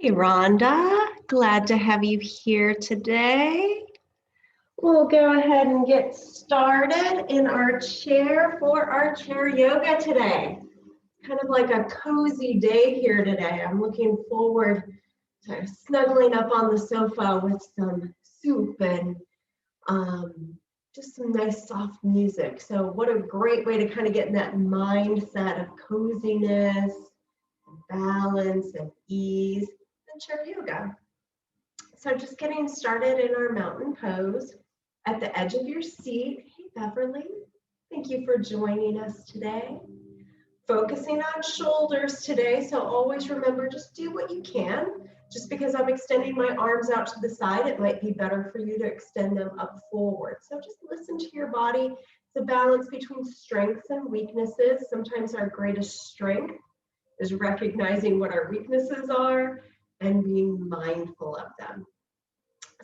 Hey, Rhonda. Glad to have you here today. We'll go ahead and get started in our chair for our chair yoga today. Kind of like a cozy day here today. I'm looking forward to snuggling up on the sofa with some soup and just some nice soft music. So what a great way to kind of get in that mindset of coziness, balance, and ease. Chair yoga. So just getting started in our mountain pose at the edge of your seat. Hey, Beverly, thank you for joining us today. Focusing on shoulders today, so always remember, just do what you can. Just because I'm extending my arms out to the side, it might be better for you to extend them up forward. So just listen to your body. It's a balance between strengths and weaknesses. Sometimes our greatest strength is recognizing what our weaknesses are and being mindful of them.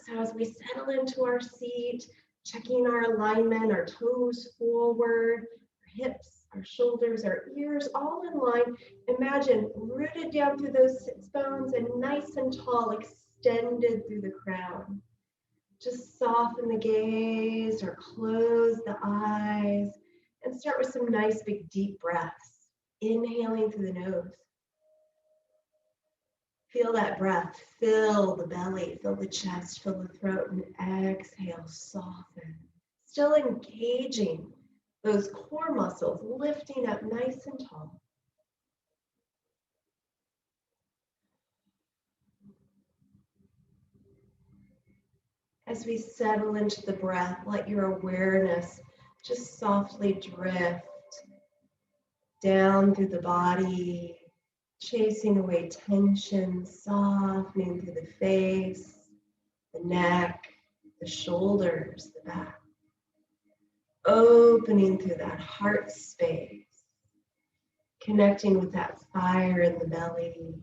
So as we settle into our seat, checking our alignment, our toes forward, our hips, our shoulders, our ears, all in line, imagine rooted down through those sits bones and nice and tall, extended through the crown. Just soften the gaze or close the eyes and start with some nice big deep breaths. Inhaling through the nose. Feel that breath, fill the belly, fill the chest, fill the throat, and exhale, soften. Still engaging those core muscles, lifting up nice and tall. As we settle into the breath, let your awareness just softly drift down through the body, chasing away tension, softening through the face, the neck, the shoulders, the back. Opening through that heart space, connecting with that fire in the belly,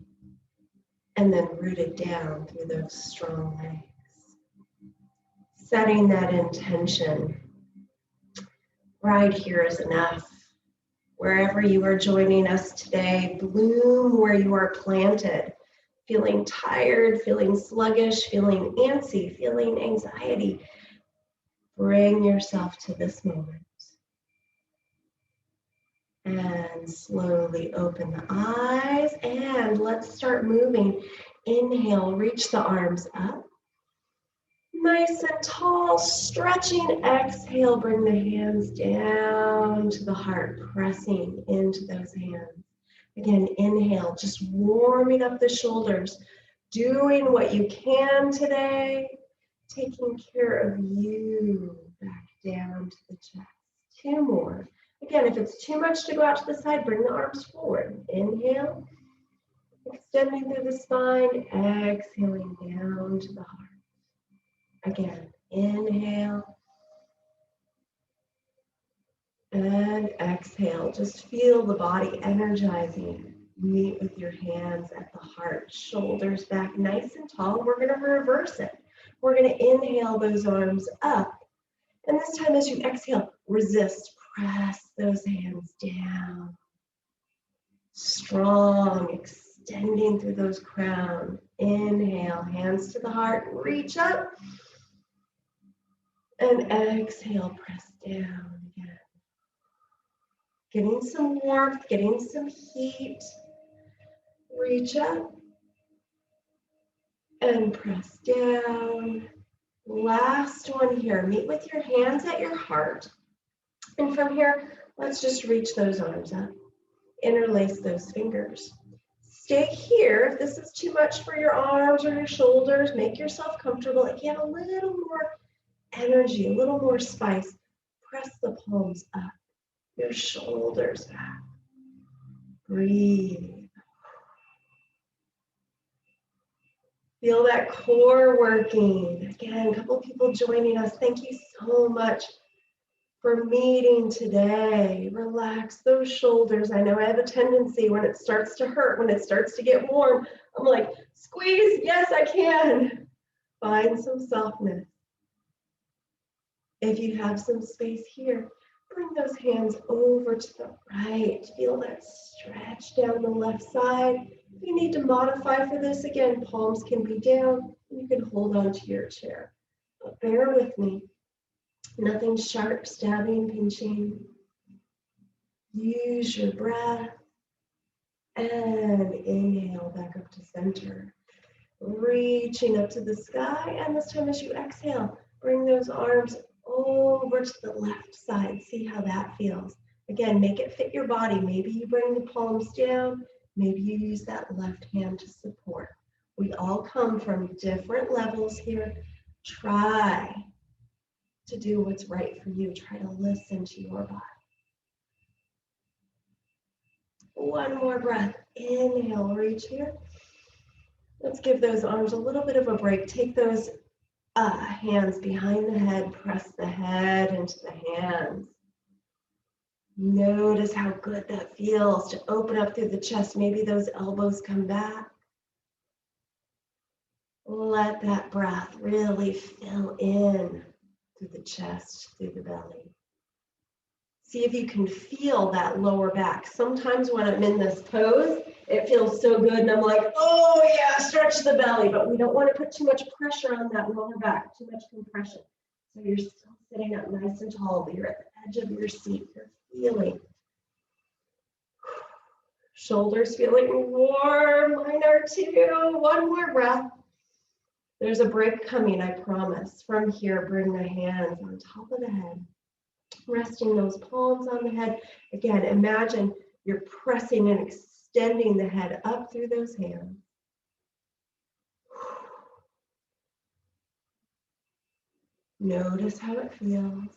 and then rooted down through those strong legs. Setting that intention, right here is enough. Wherever you are joining us today, bloom where you are planted. Feeling tired, feeling sluggish, feeling antsy, feeling anxiety. Bring yourself to this moment. And slowly open the eyes and let's start moving. Inhale, reach the arms up. Nice and tall, stretching. Exhale, bring the hands down to the heart, pressing into those hands. Again, inhale, just warming up the shoulders, doing what you can today, taking care of you. Back down to the chest. Two more. Again, if it's too much to go out to the side, bring the arms forward. Inhale, extending through the spine, exhaling down to the heart. Again, inhale and exhale. Just feel the body energizing. Meet with your hands at the heart, shoulders back nice and tall. We're going to reverse it. We're going to inhale those arms up. And this time as you exhale, resist. Press those hands down. Strong, extending through those crown. Inhale, hands to the heart, reach up. And exhale, press down again. Getting some warmth, getting some heat. Reach up. And press down. Last one here. Meet with your hands at your heart. And from here, let's just reach those arms up. Interlace those fingers. Stay here. If this is too much for your arms or your shoulders, make yourself comfortable. Again, a little more energy, a little more spice. Press the palms up, your shoulders back. Breathe. Feel that core working. Again, a couple people joining us. Thank you so much for meeting today. Relax those shoulders. I know I have a tendency when it starts to hurt, when it starts to get warm, I'm like, squeeze, yes, I can. Find some softness. If you have some space here, bring those hands over to the right. Feel that stretch down the left side. If you need to modify for this, again, palms can be down. You can hold on to your chair. But bear with me. Nothing sharp, stabbing, pinching. Use your breath. And inhale back up to center. Reaching up to the sky. And this time as you exhale, bring those arms over to the left side. See how that feels. Again, make it fit your body. Maybe you bring the palms down. Maybe you use that left hand to support. We all come from different levels here. Try to do what's right for you. Try to listen to your body. One more breath. Inhale, reach here. Let's give those arms a little bit of a break. Take those hands behind the head. Press the head into the hands. Notice how good that feels to open up through the chest. Maybe those elbows come back. Let that breath really fill in through the chest, through the belly. See if you can feel that lower back. Sometimes when I'm in this pose, it feels so good and I'm like, oh yeah, stretch the belly, but we don't want to put too much pressure on that lower back, too much compression. So you're still sitting up nice and tall, but you're at the edge of your seat. You're feeling. Shoulders feeling warm, mine are too. One more breath. There's a break coming, I promise. From here, bring the hands on top of the head. Resting those palms on the head. Again, imagine you're pressing and extending the head up through those hands. Notice how it feels.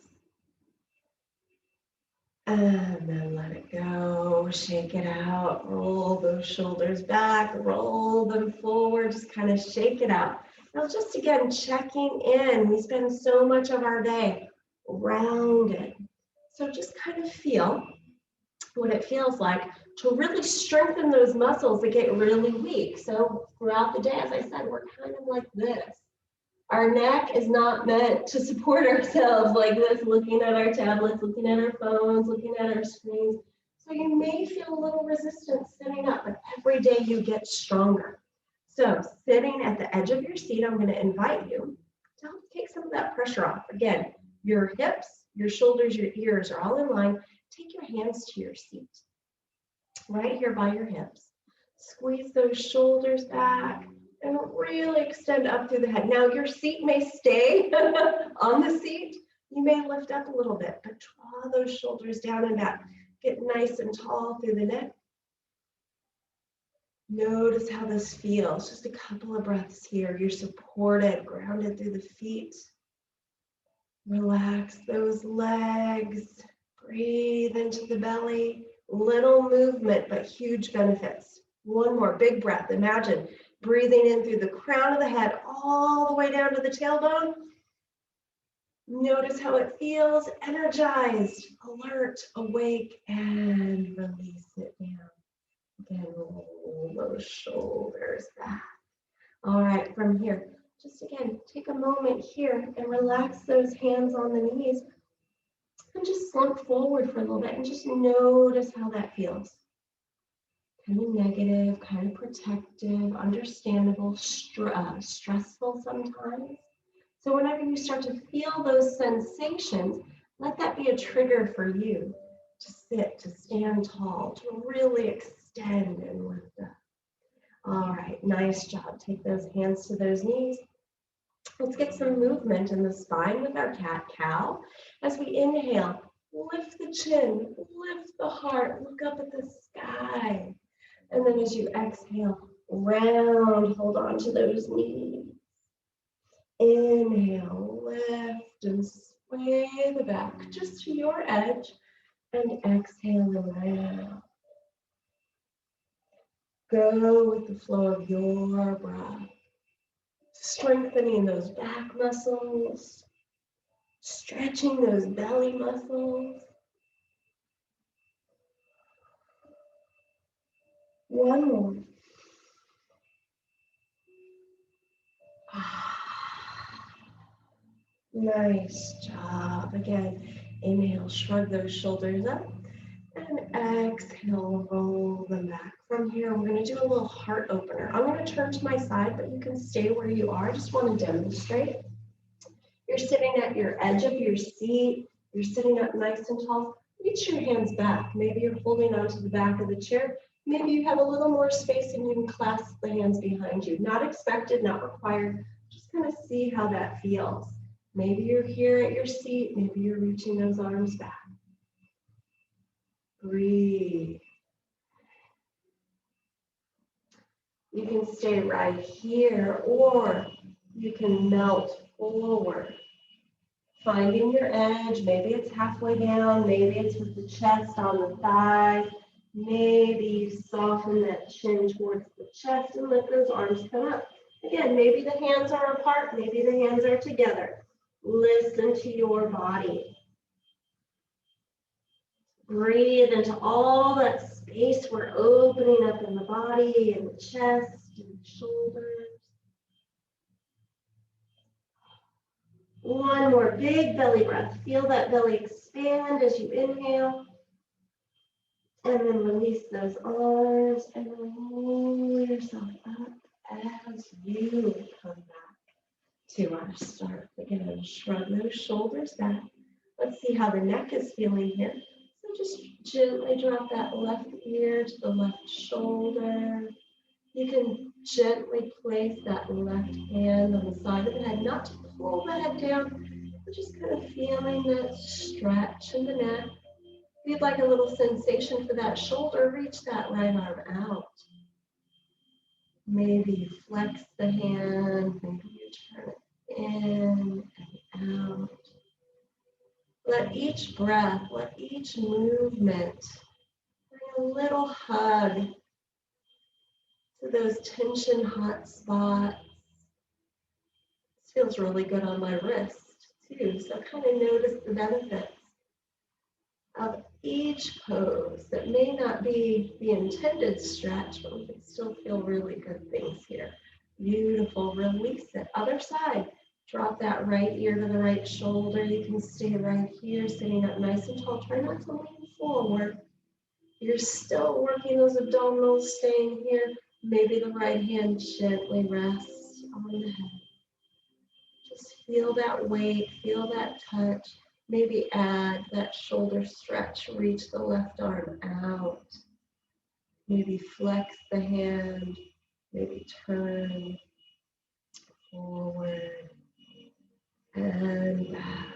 And then let it go. Shake it out. Roll those shoulders back. Roll them forward. Just kind of shake it out. Now just again, checking in. We spend so much of our day rounded. So just kind of feel what it feels like to really strengthen those muscles that get really weak. So throughout the day, as I said, we're kind of like this. Our neck is not meant to support ourselves like this, looking at our tablets, looking at our phones, looking at our screens. So you may feel a little resistance sitting up, but every day you get stronger. So sitting at the edge of your seat, I'm going to invite you to help take some of that pressure off. Again, your hips, your shoulders, your ears are all in line. Take your hands to your seat, right here by your hips. Squeeze those shoulders back and really extend up through the head. Now your seat may stay on the seat. You may lift up a little bit, but draw those shoulders down and back. Get nice and tall through the neck. Notice how this feels. Just a couple of breaths here. You're supported, grounded through the feet. Relax those legs. Breathe into the belly. Little movement, but huge benefits. One more big breath. Imagine breathing in through the crown of the head all the way down to the tailbone. Notice how it feels. Energized, alert, awake, and release it down. Again, roll those shoulders back. All right, from here, just again, take a moment here and relax those hands on the knees and just slump forward for a little bit and just notice how that feels. Kind of negative, kind of protective, understandable, stressful sometimes. So whenever you start to feel those sensations, let that be a trigger for you to sit, to stand tall, to really extend and lift up. All right, nice job. Take those hands to those knees. Let's get some movement in the spine with our cat-cow. As we inhale, lift the chin, lift the heart, look up at the sky. And then as you exhale, round, hold on to those knees. Inhale, lift and sway the back just to your edge. And exhale around. Go with the flow of your breath. Strengthening those back muscles. Stretching those belly muscles. One more. Nice job. Again, inhale, shrug those shoulders up. And exhale, roll them back. From here, we're going to do a little heart opener. I'm going to turn to my side, but you can stay where you are. I just want to demonstrate. You're sitting at your edge of your seat. You're sitting up nice and tall. Reach your hands back. Maybe you're holding onto the back of the chair. Maybe you have a little more space and you can clasp the hands behind you. Not expected, not required. Just kind of see how that feels. Maybe you're here at your seat. Maybe you're reaching those arms back. Breathe. You can stay right here, or you can melt forward. Finding your edge, maybe it's halfway down, maybe it's with the chest on the thighs, maybe you soften that chin towards the chest and let those arms come up. Again, maybe the hands are apart, maybe the hands are together. Listen to your body. Breathe into all that space we're opening up in the body and the chest and the shoulders. One more big belly breath. Feel that belly expand as you inhale. And then release those arms and roll yourself up as you come back to our start. Again, shrug those shoulders back. Let's see how the neck is feeling here. So just gently drop that left ear to the left shoulder. You can gently place that left hand on the side of the head, not to pull the head down, but just kind of feeling that stretch in the neck. If you'd like a little sensation for that shoulder, reach that right arm out. Maybe you flex the hand, maybe you turn it in and out. Let each breath, let each movement bring a little hug to those tension hot spots. This feels really good on my wrist too, so kind of notice the benefits of each pose that may not be the intended stretch, but we can still feel really good things here. Beautiful, release it. Other side, drop that right ear to the right shoulder. You can stay right here, sitting up nice and tall. Try not to lean forward. You're still working those abdominals, staying here. Maybe the right hand gently rests on the head. Just feel that weight, feel that touch. Maybe add that shoulder stretch, reach the left arm out. Maybe flex the hand, maybe turn forward and back.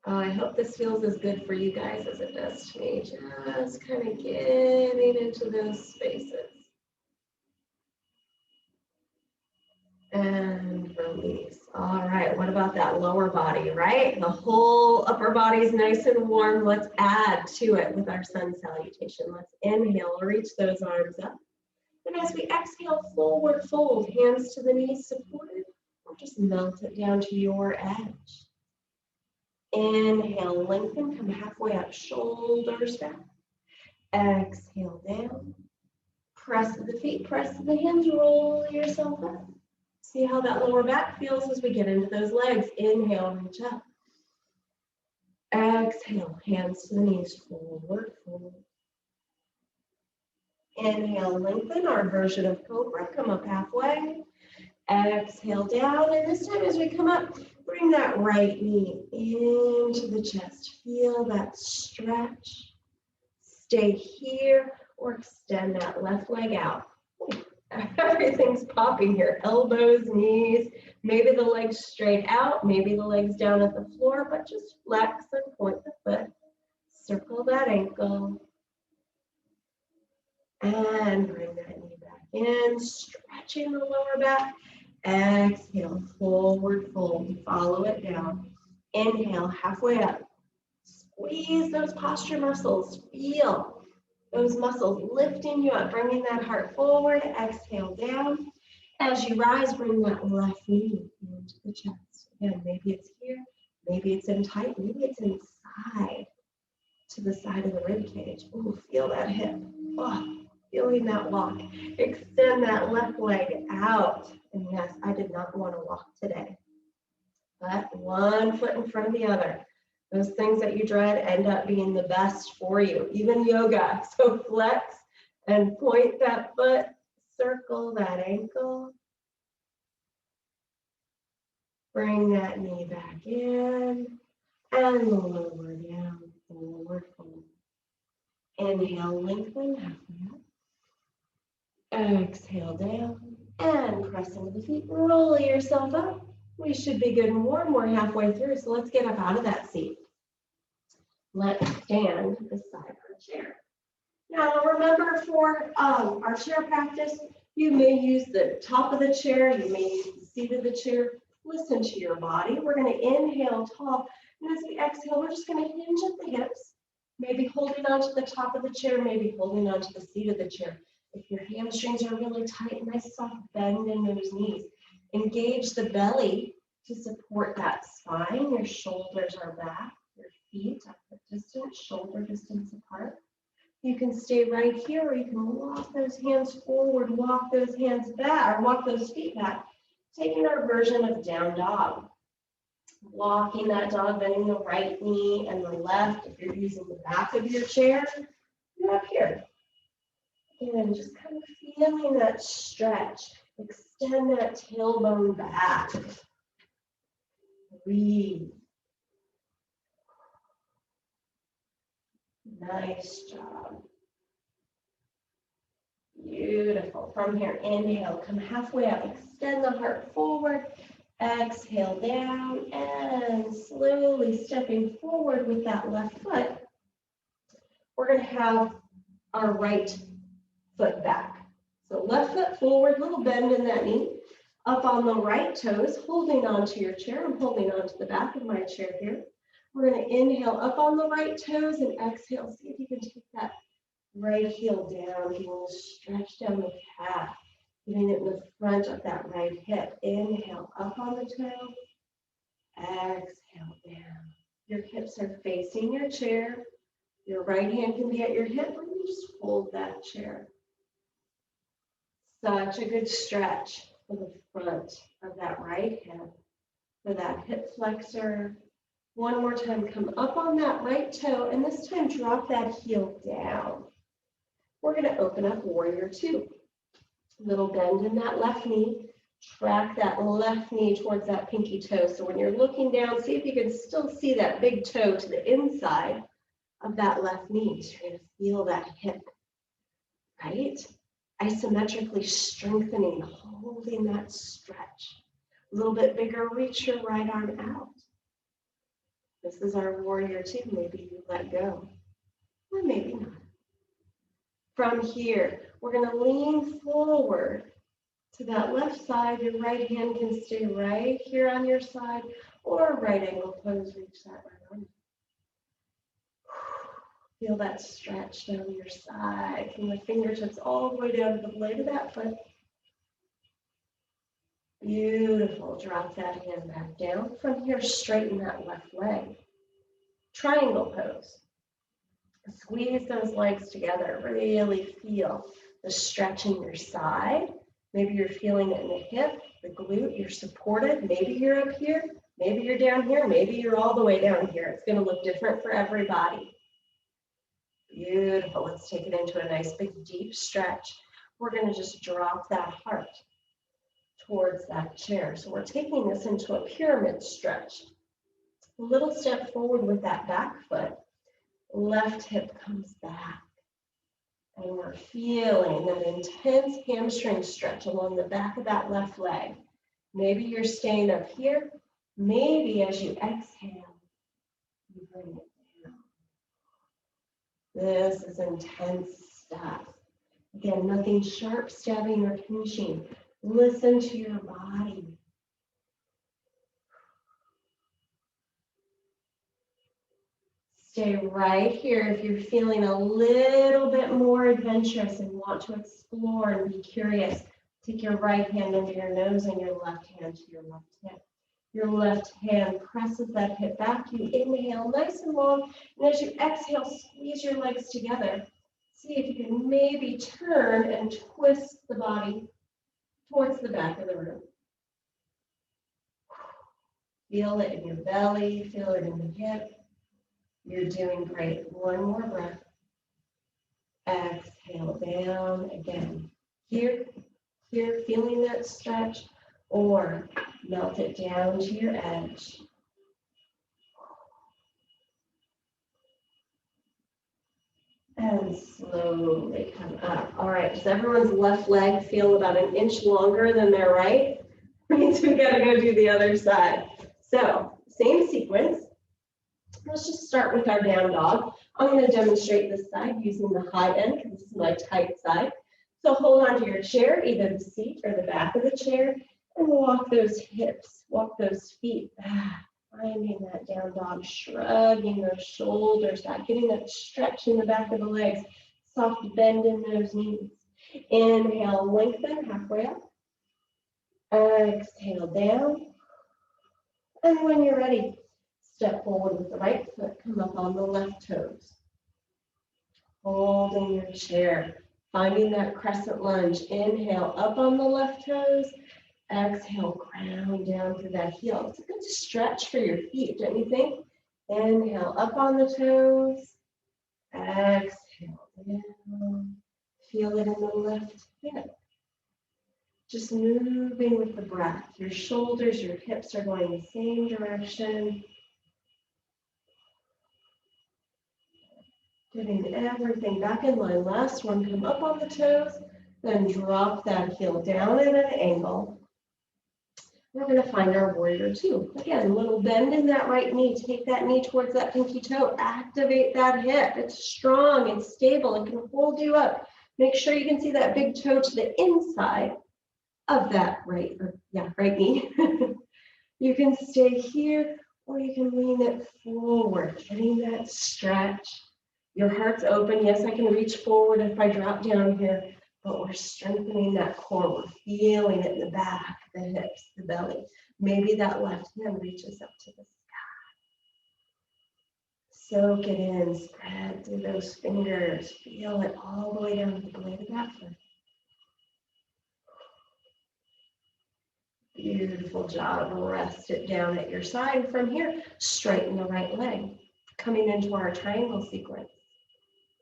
Oh, I hope this feels as good for you guys as it does to me. Just kind of getting into those spaces. And release. All right, what about that lower body, right? The whole upper body is nice and warm. Let's add to it with our sun salutation. Let's inhale, reach those arms up. And as we exhale, forward fold, hands to the knees supported, or just melt it down to your edge. Inhale, lengthen, come halfway up, shoulders back. Exhale down. Press the feet, press the hands, roll yourself up. See how that lower back feels as we get into those legs. Inhale, reach up. Exhale, hands to the knees, forward fold. Inhale, lengthen, our version of cobra, come up halfway. Exhale down, and this time as we come up, bring that right knee into the chest. Feel that stretch. Stay here or extend that left leg out. Everything's popping here. Elbows, knees, maybe the legs straight out, maybe the legs down at the floor, but just flex and point the foot. Circle that ankle. And bring that knee back in, stretching the lower back. Exhale, forward fold, follow it down. Inhale, halfway up. Squeeze those posture muscles. Feel those muscles lifting you up, bringing that heart forward. Exhale down. As you rise, bring that left knee into the chest. Again, maybe it's here, maybe it's in tight, maybe it's inside to the side of the rib cage. Ooh, feel that hip. Oh. Feeling that walk. Extend that left leg out. And yes, I did not want to walk today. But one foot in front of the other. Those things that you dread end up being the best for you, even yoga. So flex and point that foot, circle that ankle. Bring that knee back in and lower down, forward fold. Inhale, lengthen halfway up. Exhale down and press into the feet. Roll yourself up. We should be good and warm. We're halfway through, so let's get up out of that seat. Let's stand beside our chair. Now remember, for our chair practice, you may use the top of the chair, you may use the seat of the chair. Listen to your body. We're going to inhale tall, and as we exhale, we're just going to hinge at the hips, maybe holding onto the top of the chair, maybe holding onto the seat of the chair. If your hamstrings are really tight, nice soft bend in those knees. Engage the belly to support that spine. Your shoulders are back, your feet are distance, shoulder distance apart. You can stay right here, or you can walk those hands forward, walk those hands back, or walk those feet back. Taking our version of down dog. Walking that dog, bending the right knee and the left. If you're using the back of your chair, you're up here. And just kind of feeling that stretch. Extend that tailbone back. Breathe. Nice job. Beautiful. From here, inhale, come halfway up. Extend the heart forward. Exhale down and slowly stepping forward with that left foot. We're going to have our right foot back. So left foot forward, little bend in that knee. Up on the right toes, holding onto your chair. I'm holding onto the back of my chair here. We're going to inhale up on the right toes and exhale. See if you can take that right heel down, getting a stretch down the calf, getting it in the front of that right hip. Inhale up on the toe, exhale down. Your hips are facing your chair. Your right hand can be at your hip, or you just hold that chair. Such a good stretch for the front of that right hip, for that hip flexor. One more time, come up on that right toe, and this time drop that heel down. We're going to open up warrior two. Little bend in that left knee. Track that left knee towards that pinky toe. So when you're looking down, see if you can still see that big toe to the inside of that left knee. So you're going to feel that hip, right? Isometrically strengthening, holding that stretch. A little bit bigger, reach your right arm out. This is our warrior two. Maybe you let go, or maybe not. From here, we're going to lean forward to that left side. Your right hand can stay right here on your side, or right angle pose, reach that right arm. Feel that stretch down your side, from the fingertips all the way down to the blade of that foot. Beautiful. Drop that hand back down. From here, straighten that left leg. Triangle pose. Squeeze those legs together. Really feel the stretch in your side. Maybe you're feeling it in the hip, the glute. You're supported. Maybe you're up here. Maybe you're down here. Maybe you're all the way down here. It's going to look different for everybody. Beautiful. Let's take it into a nice big deep stretch. We're going to just drop that heart towards that chair. So we're taking this into a pyramid stretch. A little step forward with that back foot. Left hip comes back. And we're feeling that intense hamstring stretch along the back of that left leg. Maybe you're staying up here. Maybe as you exhale, you bring it down. This is intense stuff. Again, nothing sharp, stabbing, or pinching. Listen to your body. Stay right here if you're feeling a little bit more adventurous and want to explore and be curious. Take your right hand under your nose and your left hand to your left hip. Your left hand presses that hip back. You inhale nice and long, and as you exhale, squeeze your legs together. See if you can maybe turn and twist the body towards the back of the room. Feel it in your belly, feel it in the hip. You're doing great. One more breath. Exhale down again. Here, feeling that stretch, or melt it down to your edge. And slowly come up. All right, does everyone's left leg feel about an inch longer than their right? Means we gotta go do the other side. So, same sequence. Let's just start with our down dog. I'm going to demonstrate this side using the high end because this is my tight side. So hold on to your chair, either the seat or the back of the chair, and walk those hips, walk those feet back, finding that down dog, shrugging those shoulders back, getting that stretch in the back of the legs, soft bend in those knees. Inhale, lengthen halfway up. Exhale down. And when you're ready, step forward with the right foot, come up on the left toes. Holding your chair, finding that crescent lunge. Inhale, up on the left toes. Exhale, ground down to that heel. It's a good stretch for your feet, don't you think? Inhale, up on the toes. Exhale, down. Feel it in the left hip. Just moving with the breath. Your shoulders, your hips are going the same direction. Getting everything back in line. Last one, come up on the toes, then drop that heel down at an angle. We're going to find our warrior two. Again, a little bend in that right knee. Take that knee towards that pinky toe. Activate that hip. It's strong, it's stable, it can hold you up. Make sure you can see that big toe to the inside of that right knee. You can stay here, or you can lean it forward, getting that stretch. Your heart's open. Yes, I can reach forward if I drop down here, but we're strengthening that core. We're feeling it in the back, the hips, the belly. Maybe that left hand reaches up to the sky. Soak it in, spread through those fingers. Feel it all the way down to the blade of that foot. Beautiful job. Rest it down at your side. From here, straighten the right leg. Coming into our triangle sequence.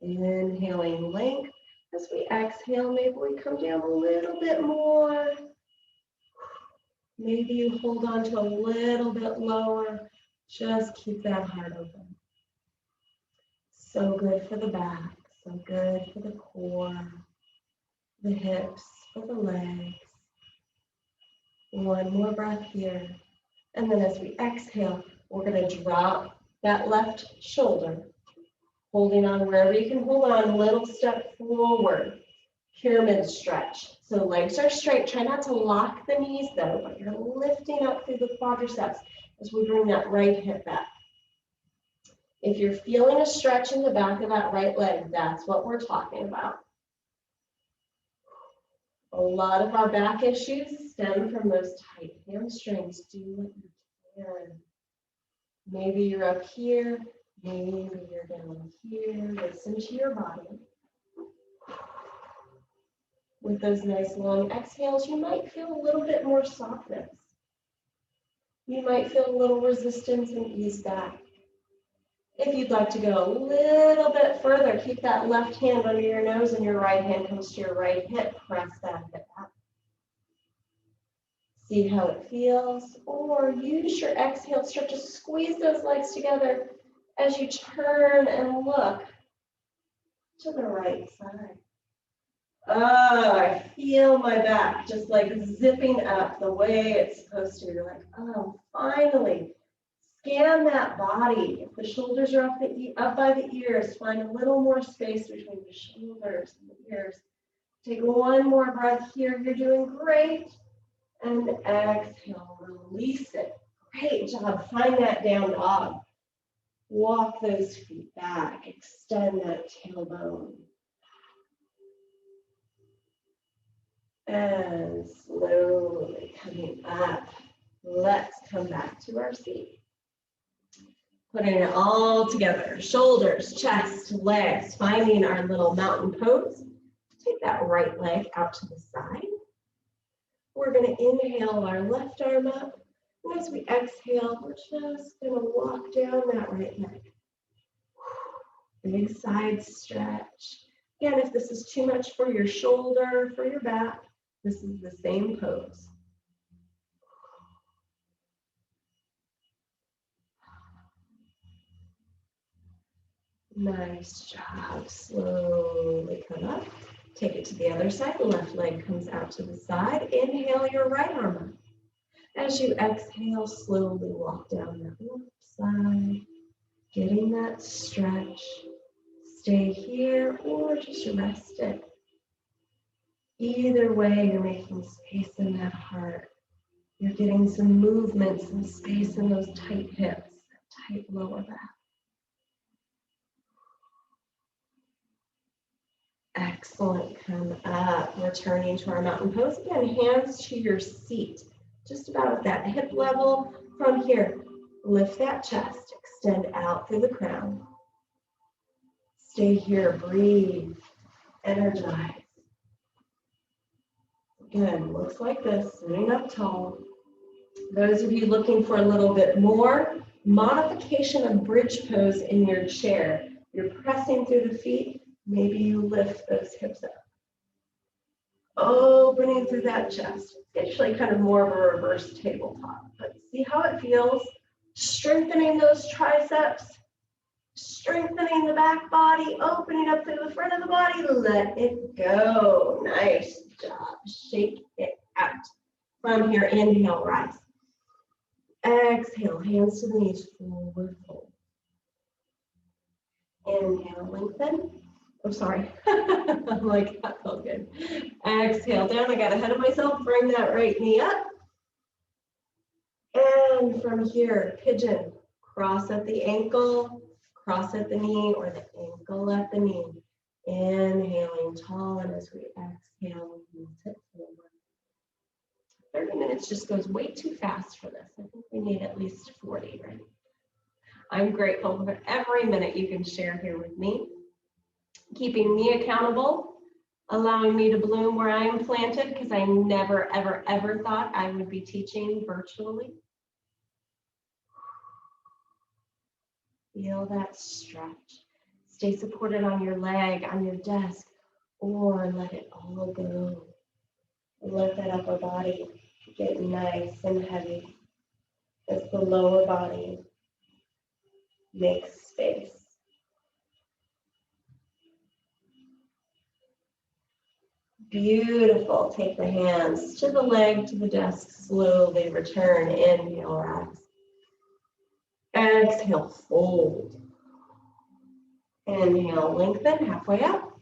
Inhaling length. As we exhale, maybe we come down a little bit more. Maybe you hold on to a little bit lower. Just keep that heart open. So good for the back. So good for the core, the hips, for the legs. One more breath here. And then as we exhale, we're going to drop that left shoulder. Holding on wherever you can hold on, a little step forward, pyramid stretch. So legs are straight. Try not to lock the knees though, but you're lifting up through the quadriceps as we bring that right hip back. If you're feeling a stretch in the back of that right leg, that's what we're talking about. A lot of our back issues stem from those tight hamstrings. Do what you can. Maybe you're up here. Maybe you're down here. Listen to your body. With those nice long exhales, you might feel a little bit more softness. You might feel a little resistance and ease back. If you'd like to go a little bit further, keep that left hand under your nose and your right hand comes to your right hip. Press that hip out. See how it feels. Or use your exhale, start to squeeze those legs together as you turn and look to the right side. Oh, I feel my back just like zipping up the way it's supposed to. You're like, oh, finally. Scan that body. If the shoulders are up by the ears, find a little more space between the shoulders and the ears. Take one more breath here. You're doing great. And exhale, release it. Great job. Find that down dog. Walk those feet back. Extend that tailbone. And slowly coming up. Let's come back to our seat. Putting it all together. Shoulders, chest, legs. Finding our little mountain pose. Take that right leg out to the side. We're going to inhale our left arm up. And as we exhale, we're just going to walk down that right leg. Big side stretch. Again, if this is too much for your shoulder, for your back, this is the same pose. Nice job. Slowly come up. Take it to the other side. The left leg comes out to the side. Inhale your right arm up. As you exhale, slowly walk down that left side, getting that stretch. Stay here or just rest it. Either way, you're making space in that heart. You're getting some movement, some space in those tight hips, that tight lower back. Excellent. Come up. Returning to our mountain pose. Again, hands to your seat. Just about at that hip level. From here, lift that chest. Extend out through the crown. Stay here. Breathe. Energize. Again, looks like this. Sitting up tall. Those of you looking for a little bit more modification of bridge pose in your chair. You're pressing through the feet. Maybe you lift those hips up. Opening through that chest. It's actually kind of more of a reverse tabletop, but see how it feels? Strengthening those triceps, strengthening the back body, opening up through the front of the body. Let it go. Nice job. Shake it out. From here, inhale, rise. Exhale, hands to the knees, forward fold. Inhale, lengthen. Oh, sorry. I'm like, that felt good. Exhale down. I got ahead of myself. Bring that right knee up. And from here, pigeon. Cross at the ankle, cross at the knee, or the ankle at the knee. Inhaling tall, and as we exhale, we tip forward. 30 minutes just goes way too fast for this. I think we need at least 40, right? I'm grateful for every minute you can share here with me. Keeping me accountable, allowing me to bloom where I am planted, because I never, ever, ever thought I would be teaching virtually. Feel that stretch. Stay supported on your leg, on your desk, or let it all go. Let that upper body get nice and heavy as the lower body makes space. Beautiful. Take the hands to the leg, to the desk, slowly return. Inhale, rise. Exhale, fold. Inhale, lengthen, halfway up.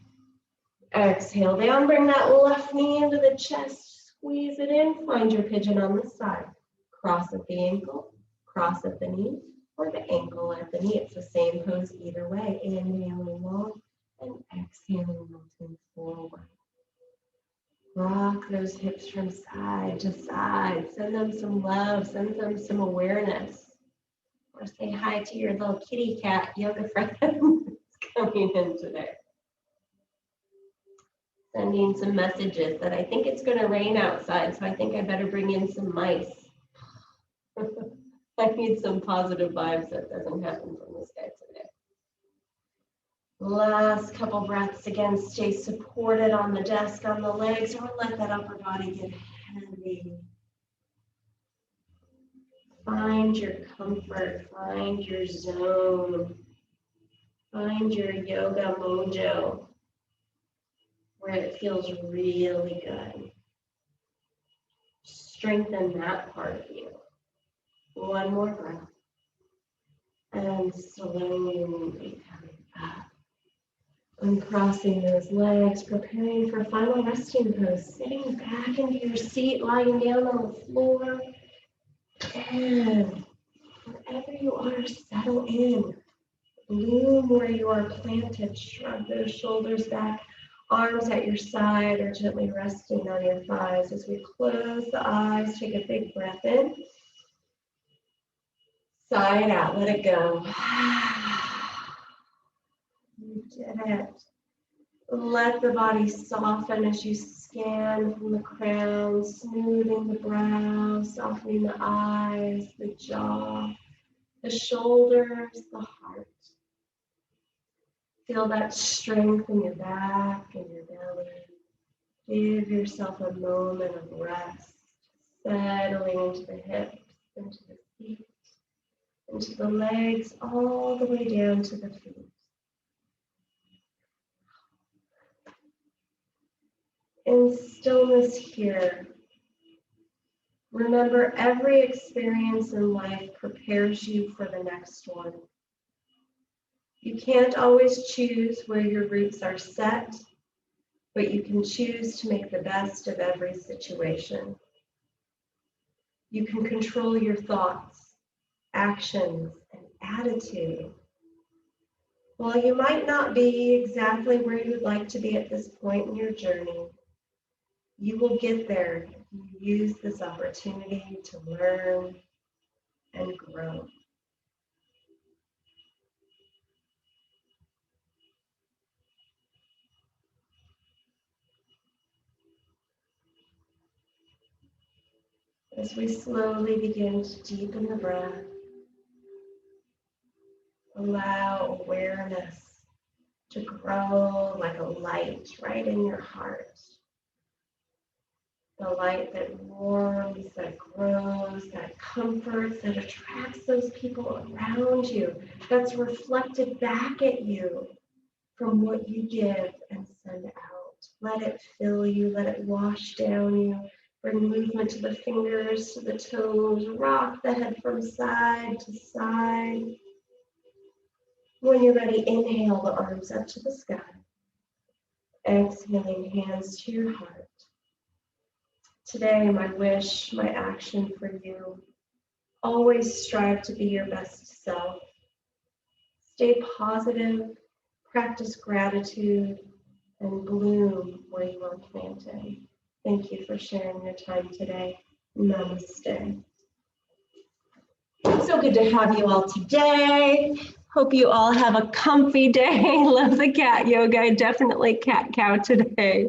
Exhale down, bring that left knee into the chest, squeeze it in, find your pigeon on the side. Cross at the ankle, cross at the knee, or the ankle at the knee. It's the same pose either way. Inhaling long and exhaling, melting forward. Rock those hips from side to side. Send them some love, send them some awareness. Or say hi to your little kitty cat yoga friend that's coming in today. Sending some messages that I think it's going to rain outside, so I think I better bring in some mice. I need some positive vibes that doesn't happen from this guy today. Last couple breaths. Again, stay supported on the desk, on the legs, or let that upper body get heavy. Find your comfort, find your zone, find your yoga mojo, where it feels really good. Strengthen that part of you. One more breath. And slowly coming up. Uncrossing those legs, preparing for final resting pose. Sitting back into your seat, lying down on the floor. And wherever you are, settle in. Bloom where you are planted. Shrug those shoulders back. Arms at your side or gently resting on your thighs. As we close the eyes, take a big breath in. Sigh it out. Let it go. You did it. Let the body soften as you scan from the crown, smoothing the brow, softening the eyes, the jaw, the shoulders, the heart. Feel that strength in your back and your belly. Give yourself a moment of rest, settling into the hips, into the feet, into the legs, all the way down to the feet. In stillness here, remember every experience in life prepares you for the next one. You can't always choose where your roots are set, but you can choose to make the best of every situation. You can control your thoughts, actions, and attitude. While you might not be exactly where you would like to be at this point in your journey, you will get there if you use this opportunity to learn and grow. As we slowly begin to deepen the breath, allow awareness to grow like a light right in your heart. The light that warms, that grows, that comforts, that attracts those people around you, that's reflected back at you from what you give and send out. Let it fill you, let it wash down you. Bring movement to the fingers, to the toes, rock the head from side to side. When you're ready, inhale the arms up to the sky. Exhaling, hands to your heart. Today, my wish, my action for you, always strive to be your best self. Stay positive, practice gratitude, and bloom where you are planted. Thank you for sharing your time today. Namaste. So good to have you all today. Hope you all have a comfy day. Love the cat yoga. Definitely cat cow today.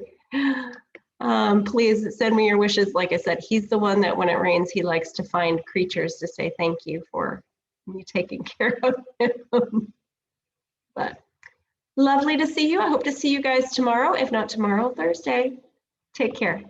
Please send me your wishes. Like I said, he's the one that when it rains, he likes to find creatures to say thank you for me taking care of him. But lovely to see you. I hope to see you guys tomorrow. If not tomorrow, Thursday. Take care.